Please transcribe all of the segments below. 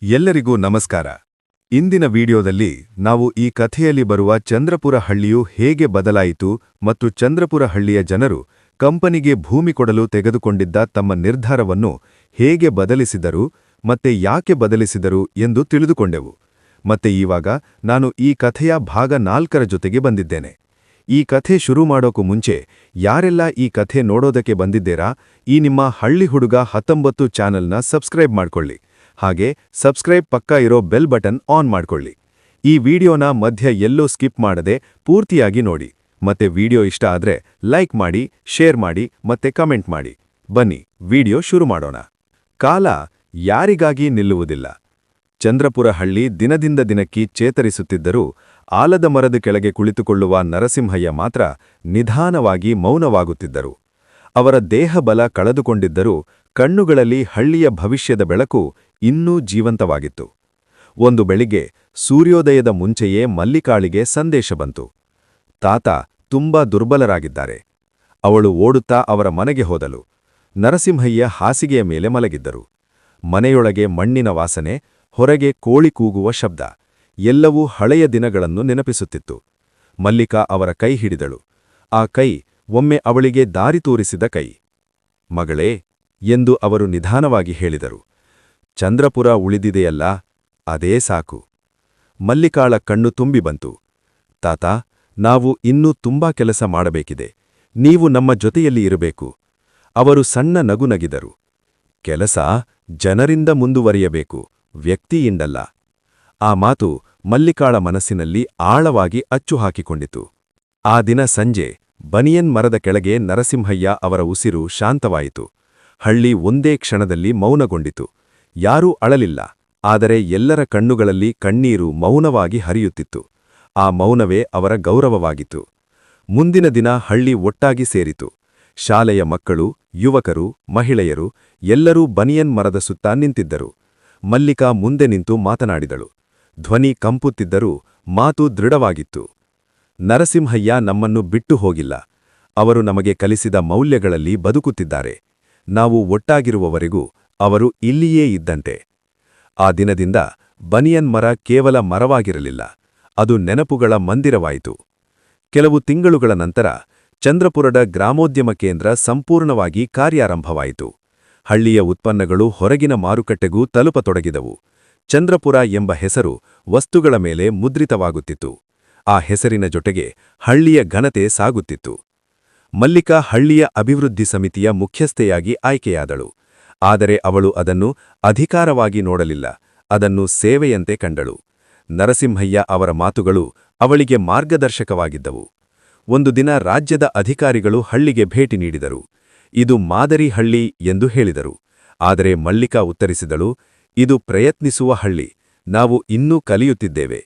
ಎಲ್ಲರಿಗೂ ನಮಸ್ಕಾರ. ಇಂದಿನ ವಿಡಿಯೋದಲ್ಲಿ ನಾವು ಈ ಕಥೆಯಲ್ಲಿ ಬರುವ ಚಂದ್ರಪುರ ಹಳ್ಳಿಯು ಹೇಗೆ ಬದಲಾಯಿತು ಮತ್ತು ಚಂದ್ರಪುರ ಹಳ್ಳಿಯ ಜನರು ಕಂಪನಿಗೆ ಭೂಮಿ ಕೊಡಲು ತೆಗೆದುಕೊಂಡಿದ್ದ ತಮ್ಮ ನಿರ್ಧಾರವನ್ನು ಹೇಗೆ ಬದಲಿಸಿದರು ಮತ್ತೆ ಯಾಕೆ ಬದಲಿಸಿದರು ಎಂದು ತಿಳಿದುಕೊಂಡೆವು. ಮತ್ತೆ ಈವಾಗ ನಾನು ಈ ಕಥೆಯ ಭಾಗ 4ರ ಜೊತೆಗೆ ಬಂದಿದ್ದೇನೆ. ಈ ಕಥೆ ಶುರು ಮಾಡೋಕು ಮುಂಚೆ ಯಾರೆಲ್ಲ ಈ ಕಥೆ ನೋಡೋದಕ್ಕೆ ಬಂದಿದ್ದೀರಾ, ಈ ನಿಮ್ಮ ಹಳ್ಳಿ ಹುಡುಗ 19 ಚಾನೆಲ್ನ ಸಬ್ಸ್ಕ್ರೈಬ್ ಮಾಡ್ಕೊಳ್ಳಿ. ಹಾಗೆ ಸಬ್ಸ್ಕ್ರೈಬ್ ಪಕ್ಕ ಇರೋ ಬೆಲ್ ಬಟನ್ ಆನ್ ಮಾಡ್ಕೊಳ್ಳಿ. ಈ ವಿಡಿಯೋನ ಮಧ್ಯ ಎಲ್ಲೋ ಸ್ಕಿಪ್ ಮಾಡದೆ ಪೂರ್ತಿಯಾಗಿ ನೋಡಿ. ಮತ್ತೆ ವಿಡಿಯೋ ಇಷ್ಟ ಆದ್ರೆ ಲೈಕ್ ಮಾಡಿ, ಶೇರ್ ಮಾಡಿ ಮತ್ತೆ ಕಮೆಂಟ್ ಮಾಡಿ. ಬನ್ನಿ ವಿಡಿಯೋ ಶುರು ಮಾಡೋಣ. ಕಾಲ ಯಾರಿಗಾಗಿ ನಿಲ್ಲುವುದಿಲ್ಲ. ಚಂದ್ರಪುರ ಹಳ್ಳಿ ದಿನದಿಂದ ದಿನಕ್ಕೆ ಚೇತರಿಸುತ್ತಿದ್ದರೂ ಆಲದ ಮರದ ಕೆಳಗೆ ಕುಳಿತುಕೊಳ್ಳುವ ನರಸಿಂಹಯ್ಯ ಮಾತ್ರ ನಿಧಾನವಾಗಿ ಮೌನವಾಗುತ್ತಿದ್ದರು. ಅವರ ದೇಹಬಲ ಕಳೆದುಕೊಂಡಿದ್ದರೂ ಕಣ್ಣುಗಳಲ್ಲಿ ಹಳ್ಳಿಯ ಭವಿಷ್ಯದ ಬೆಳಕು ಇನ್ನೂ ಜೀವಂತವಾಗಿತ್ತು. ಒಂದು ಬೆಳಿಗ್ಗೆ ಸೂರ್ಯೋದಯದ ಮುಂಚೆಯೇ ಮಲ್ಲಿಕಾಳಿಗೆ ಸಂದೇಶ ಬಂತು. ತಾತ ತುಂಬಾ ದುರ್ಬಲರಾಗಿದ್ದಾರೆ. ಅವಳು ಓಡುತ್ತಾ ಅವರ ಮನೆಗೆ ಹೋದಳು. ನರಸಿಂಹಯ್ಯ ಹಾಸಿಗೆಯ ಮೇಲೆ ಮಲಗಿದ್ದರು. ಮನೆಯೊಳಗೆ ಮಣ್ಣಿನ ವಾಸನೆ, ಹೊರಗೆ ಕೋಳಿ ಕೂಗುವ ಶಬ್ದ ಎಲ್ಲವೂ ಹಳೆಯ ದಿನಗಳನ್ನು ನೆನಪಿಸುತ್ತಿತ್ತು. ಮಲ್ಲಿಕಾ ಅವರ ಕೈ ಹಿಡಿದಳು. ಆ ಕೈ ಒಮ್ಮೆ ಅವಳಿಗೆ ದಾರಿ ತೋರಿಸಿದ ಕೈ. ಮಗಳೇ ಎಂದು ಅವರು ನಿಧಾನವಾಗಿ ಹೇಳಿದರು. ಚಂದ್ರಪುರ ಉಳಿದಿದೆಯಲ್ಲ, ಅದೇ ಸಾಕು. ಮಲ್ಲಿಕಾಳ ಕಣ್ಣು ತುಂಬಿ ಬಂತು. ತಾತ, ನಾವು ಇನ್ನೂ ತುಂಬಾ ಕೆಲಸ ಮಾಡಬೇಕಿದೆ. ನೀವು ನಮ್ಮ ಜೊತೆಯಲ್ಲಿ ಇರಬೇಕು. ಅವರು ಸಣ್ಣ ನಗು ನಗಿದರು. ಕೆಲಸ ಜನರಿಂದ ಮುಂದುವರಿಯಬೇಕು, ವ್ಯಕ್ತಿಯಿಂದಲ್ಲ. ಆ ಮಾತು ಮಲ್ಲಿಕಾಳ ಮನಸ್ಸಿನಲ್ಲಿ ಆಳವಾಗಿ ಅಚ್ಚು ಹಾಕಿಕೊಂಡಿತು. ಆ ದಿನ ಸಂಜೆ ಬನಿಯನ್ ಮರದ ಕೆಳಗೆ ನರಸಿಂಹಯ್ಯ ಅವರ ಉಸಿರು ಶಾಂತವಾಯಿತು. ಹಳ್ಳಿ ಒಂದೇ ಕ್ಷಣದಲ್ಲಿ ಮೌನಗೊಂಡಿತು. ಯಾರೂ ಅಳಲಿಲ್ಲ, ಆದರೆ ಎಲ್ಲರ ಕಣ್ಣುಗಳಲ್ಲಿ ಕಣ್ಣೀರು ಮೌನವಾಗಿ ಹರಿಯುತ್ತಿತ್ತು. ಆ ಮೌನವೇ ಅವರ ಗೌರವವಾಗಿತ್ತು. ಮುಂದಿನ ದಿನ ಹಳ್ಳಿ ಒಟ್ಟಾಗಿ ಸೇರಿತು. ಶಾಲೆಯ ಮಕ್ಕಳು, ಯುವಕರು, ಮಹಿಳೆಯರು ಎಲ್ಲರೂ ಬನಿಯನ್ ಮರದ ಸುತ್ತ ನಿಂತಿದ್ದರು. ಮಲ್ಲಿಕಾ ಮುಂದೆ ನಿಂತು ಮಾತನಾಡಿದಳು. ಧ್ವನಿ ಕಂಪುತ್ತಿದ್ದರೂ ಮಾತು ದೃಢವಾಗಿತ್ತು. ನರಸಿಂಹಯ್ಯ ನಮ್ಮನ್ನು ಬಿಟ್ಟು ಹೋಗಿಲ್ಲ. ಅವರು ನಮಗೆ ಕಲಿಸಿದ ಮೌಲ್ಯಗಳಲ್ಲಿ ಬದುಕುತ್ತಿದ್ದಾರೆ. ನಾವು ಒಟ್ಟಾಗಿರುವವರೆಗೂ ಅವರು ಇಲ್ಲಿಯೇ ಇದ್ದಂತೆ. ಆ ದಿನದಿಂದ ಬನಿಯನ್ ಮರ ಕೇವಲ ಮರವಾಗಿರಲಿಲ್ಲ, ಅದು ನೆನಪುಗಳ ಮಂದಿರವಾಯಿತು. ಕೆಲವು ತಿಂಗಳುಗಳ ನಂತರ ಚಂದ್ರಪುರದ ಗ್ರಾಮೋದ್ಯಮ ಕೇಂದ್ರ ಸಂಪೂರ್ಣವಾಗಿ ಕಾರ್ಯಾರಂಭವಾಯಿತು. ಹಳ್ಳಿಯ ಉತ್ಪನ್ನಗಳು ಹೊರಗಿನ ಮಾರುಕಟ್ಟೆಗೂ ತಲುಪತೊಡಗಿದವು. ಚಂದ್ರಪುರ ಎಂಬ ಹೆಸರು ವಸ್ತುಗಳ ಮೇಲೆ ಮುದ್ರಿತವಾಗುತ್ತಿತ್ತು. ಆ ಹೆಸರಿನ ಜೊತೆಗೆ ಹಳ್ಳಿಯ ಘನತೆ ಸಾಗುತ್ತಿತ್ತು. ಮಲ್ಲಿಕಾ ಹಳ್ಳಿಯ ಅಭಿವೃದ್ಧಿ ಸಮಿತಿಯ ಮುಖ್ಯಸ್ಥೆಯಾಗಿ ಆಯ್ಕೆಯಾದಳು. ಆದರೆ ಅವಳು ಅದನ್ನು ಅಧಿಕಾರವಾಗಿ ನೋಡಲಿಲ್ಲ, ಅದನ್ನು ಸೇವೆಯಂತೆ ಕಂಡಳು. ನರಸಿಂಹಯ್ಯ ಅವರ ಮಾತುಗಳು ಅವಳಿಗೆ ಮಾರ್ಗದರ್ಶಕವಾಗಿದ್ದವು. ಒಂದು ದಿನ ರಾಜ್ಯದ ಅಧಿಕಾರಿಗಳು ಹಳ್ಳಿಗೆ ಭೇಟಿ ನೀಡಿದರು. ಇದು ಮಾದರಿ ಹಳ್ಳಿ ಎಂದು ಹೇಳಿದರು. ಆದರೆ ಮಲ್ಲಿಕಾ ಉತ್ತರಿಸಿದಳು, ಇದು ಪ್ರಯತ್ನಿಸುವ ಹಳ್ಳಿ, ನಾವು ಇನ್ನೂ ಕಲಿಯುತ್ತಿದ್ದೇವೆ.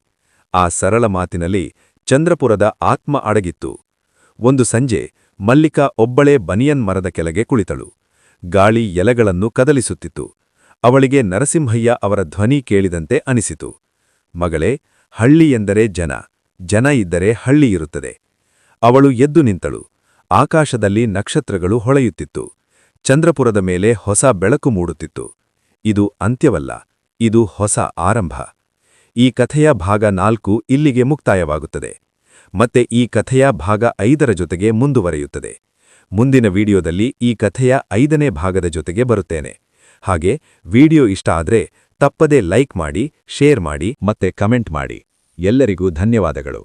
ಆ ಸರಳ ಮಾತಿನಲ್ಲಿ ಚಂದ್ರಪುರದ ಆತ್ಮ ಅಡಗಿತ್ತು. ಒಂದು ಸಂಜೆ ಮಲ್ಲಿಕಾ ಒಬ್ಬಳೇ ಬನಿಯನ್ ಮರದ ಕೆಳಗೆ ಕುಳಿತಳು. ಗಾಳಿ ಎಲೆಗಳನ್ನು ಕದಲಿಸುತ್ತಿತ್ತು. ಅವಳಿಗೆ ನರಸಿಂಹಯ್ಯ ಅವರ ಧ್ವನಿ ಕೇಳಿದಂತೆ ಅನಿಸಿತು. ಮಗಳೇ, ಹಳ್ಳಿ ಎಂದರೆ ಜನ, ಜನ ಇದ್ದರೆ ಹಳ್ಳಿ ಇರುತ್ತದೆ. ಅವಳು ಎದ್ದು ನಿಂತಳು. ಆಕಾಶದಲ್ಲಿ ನಕ್ಷತ್ರಗಳು ಹೊಳೆಯುತ್ತಿತ್ತು. ಚಂದ್ರಪುರದ ಮೇಲೆ ಹೊಸ ಬೆಳಕು ಮೂಡುತ್ತಿತ್ತು. ಇದು ಅಂತ್ಯವಲ್ಲ, ಇದು ಹೊಸ ಆರಂಭ. ಈ ಕಥೆಯ ಭಾಗ 4 ಇಲ್ಲಿಗೆ ಮುಕ್ತಾಯವಾಗುತ್ತದೆ. ಮತ್ತೆ ಈ ಕಥೆಯ ಭಾಗ 5ರ ಜೊತೆಗೆ ಮುಂದುವರೆಯುತ್ತದೆ. ಮುಂದಿನ ವಿಡಿಯೋದಲ್ಲಿ ಈ ಕಥೆಯ 5ನೇ ಭಾಗದ ಜೊತೆಗೆ ಬರುತ್ತೇನೆ. ಹಾಗೆ ವಿಡಿಯೋ ಇಷ್ಟ ಆದ್ರೆ ತಪ್ಪದೇ ಲೈಕ್ ಮಾಡಿ, ಶೇರ್ ಮಾಡಿ ಮತ್ತೆ ಕಮೆಂಟ್ ಮಾಡಿ. ಎಲ್ಲರಿಗೂ ಧನ್ಯವಾದಗಳು.